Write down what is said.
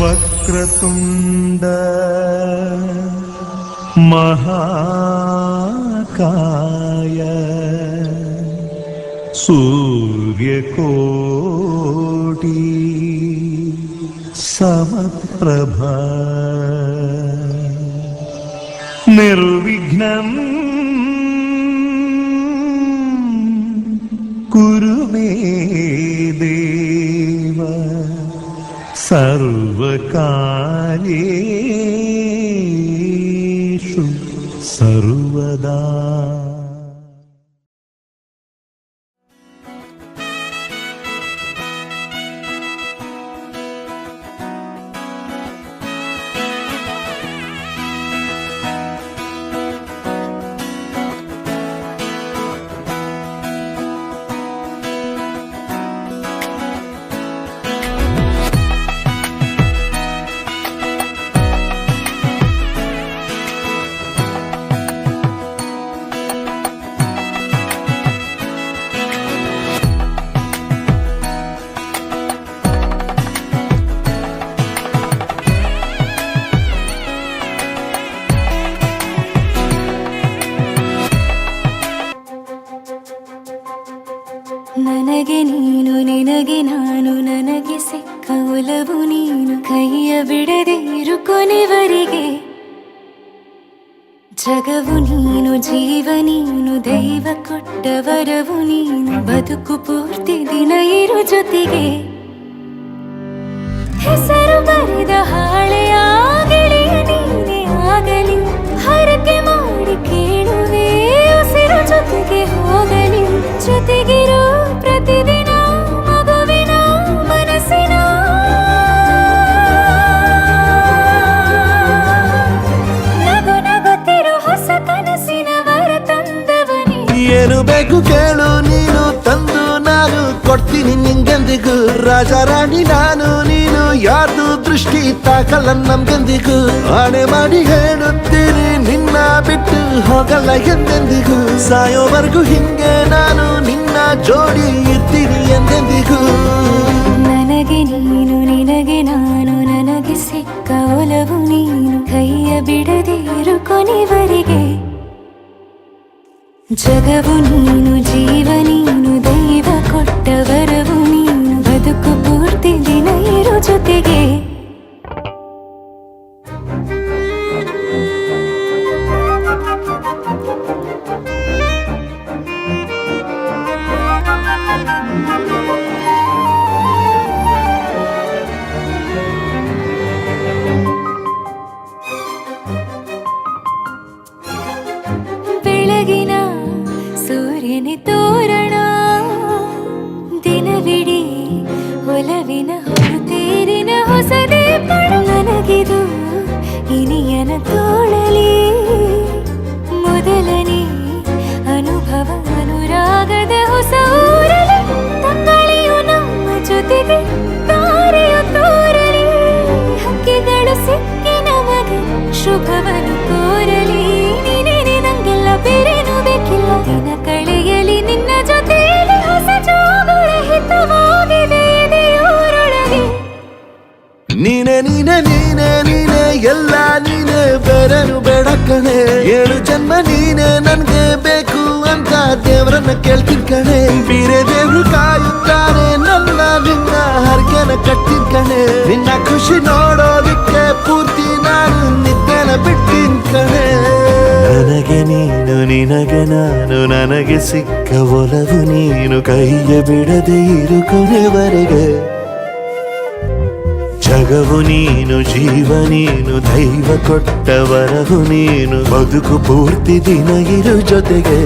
ವಕ್ರತುಂಡ ಮಹಾಕಾಯ ಸೂರ್ಯಕೋಟಿ ಸಮಪ್ರಭಾ ನಿರ್ವಿಘ್ನಂ ಕುರು ಮೇ ದೇವ ಸರ್ವಕಾರ್ಯೇಷು ಸರ್ವದಾ. ನನಗೆ ನೀನು ನಿನಗೆ ನಾನು ನನಗೆ ಸಿಕ್ಕ ಒಲವು ನೀನು ಕೈಯ ಬಿಡದೆ ಇರು ಕೊನೆವರೆಗೆ. ಜಗವು ನೀನು ಜೀವ ನೀನು ದೈವ ಕೊಟ್ಟ ವರವು ನೀನು ಬದುಕು ಪೂರ್ತಿ ದಿನ ಇರು ಜೊತೆಗೆ. ಹೆಸರು ಬರೆದ ಹಾಳೆಯ ಗೆಳೆಯ ನೀನೇ ಆಗಲಿ ಹರಕೆ ಮಾಡಿ ಕೇಳುವೆ ಉಸಿರು ಜೊತೆಗೆ ಹೋಗಲಿ ಜೊತೆಗಿರೋ ಪ್ರತಿದಿನ ಮಗುವಿನ ಮನಸ್ಸಿನ ನಗು ನಗುತ್ತಿರೋ ಹೊಸ ಕನಸಿನ ವರ ತಂದವನೇ. ಏನು ಬೇಕು ಕೇಳು ನೀನು ತಂದು ನಾನು ಕೊಡ್ತೀನಿ ನಿಂಗೆಂದಿಗೂ. ರಾಜ ರಾಣಿ ನಾನು ನೀನು ಯಾರ್ದು ದೃಷ್ಟಿ ತಾಕಲ್ಲ ನಮ್ಗೆಂದಿಗೂ. ಆಣೆ ಮಾಡಿ ಹೇಳುತ್ತೀನಿ ನಿನ್ನ ಬಿಟ್ಟು ಹೋಗಲ್ಲ ಎಂದೆಂದಿಗೂ. ಸಾಯೋವರೆಗೂ ಹಿಂಗೆ ನಾನು ನಿನ್ನ ಜೋಡಿ ಇರ್ತೀನಿ ಎಂದೆಂದಿಗೂ. ನನಗೆ ನೀನು ನಿನಗೆ ನಾನು ನನಗೆ ಸಿಕ್ಕ ಒಲವು ನೀನು ಕೈಯ ಬಿಡದೆ ಇರು ಕೊನೆವರೆಗೆ. ಜಗವು ನೀನು ಜೀವ ನೀನು ದೈವ ಕೊಟ್ಟ ವರವು ನೀನು ಬದುಕು ಪೂರ್ತಿ ದಿನ ಇರು ಜೊತೆಗೆ. ಬೆಳಗಿನ ಸೂರ್ಯನ ತೋರಣ ದಿನವಿಡೀ ಒಲವಿನ ಹೊರತೇರಿನ ಹೊಸದೇ ಪಡ. ನನಗಿದು ಇನಿಯನ ತೋಳಲಿ ಮೊದಲನೇ ಅನುಭವ ಅನುರಾಗದ ಹೊಸ ಊರಲಿ. ತಂಗಳಿಯು ನಮ್ಮ ಜೊತೆಗೆ ತಾರೆಯು ತೋರಲಿ ಹಕ್ಕಿಗಳು ಸಿಕ್ಕಿ ನಮಗೆ ಶುಭವನ್ನು ಕೋರಲಿ. ನೀನೇನೆ ನಂಗೆಲ್ಲ ಬೇರೇನು ಬೇಕಿಲ್ಲ ದಿನ ಕಳೆಯಲಿ ನಿನ್ನ ಜೊತೆಯಲ್ಲಿ ಹೊಸ ಜೋಗುಳ ಹಿತವಾಗಿದೆ ದೇವರೊಳಗೆ. ನೀನೆ ನೀನೆ ನೀನೆ ನೀನೆ ಎಲ್ಲ ನೀನೆ ಬೇರೆನು ಬೇಡ ಕಣೆ. 7 ಜನ್ಮ ನೀನೆ ನನ್ಗೆ ಬೇಕು ಅಂತ ದೇವರನ್ನ ಕೇಳ್ತೀನಿ ಕಣೆ. ಬೇರೆ ದೇವ್ರು ಕಾಯುತ್ತಾನೆ ನನ್ನ ನಿನ್ನ ಹರ್ಗೆನ ಕಟ್ಟಿನ ಕಣೆ. ನಿನ್ನ ಖುಷಿ ನೋಡೋದಿಕ್ಕೆ ಪೂರ್ತಿ ನಾನು ನಿದ್ದೆನ ಬಿಟ್ಟಿನ ಕಣೆ. ನನಗೆ ನೀನು ನಿನಗೆ ನಾನು ನನಗೆ ಸಿಕ್ಕ ಒಲವು ನೀನು ಕೈಯ ಬಿಡದೆ ಇರು ಕೊನೆವರೆಗೆ. ಜಗವು ನೀನು ಜೀವ ನೀನು ದೈವ ಕೊಟ್ಟ ವರವು ನೀನು ಬದುಕು ಪೂರ್ತಿ ದಿನ ಇರು ಜೊತೆಗೆ.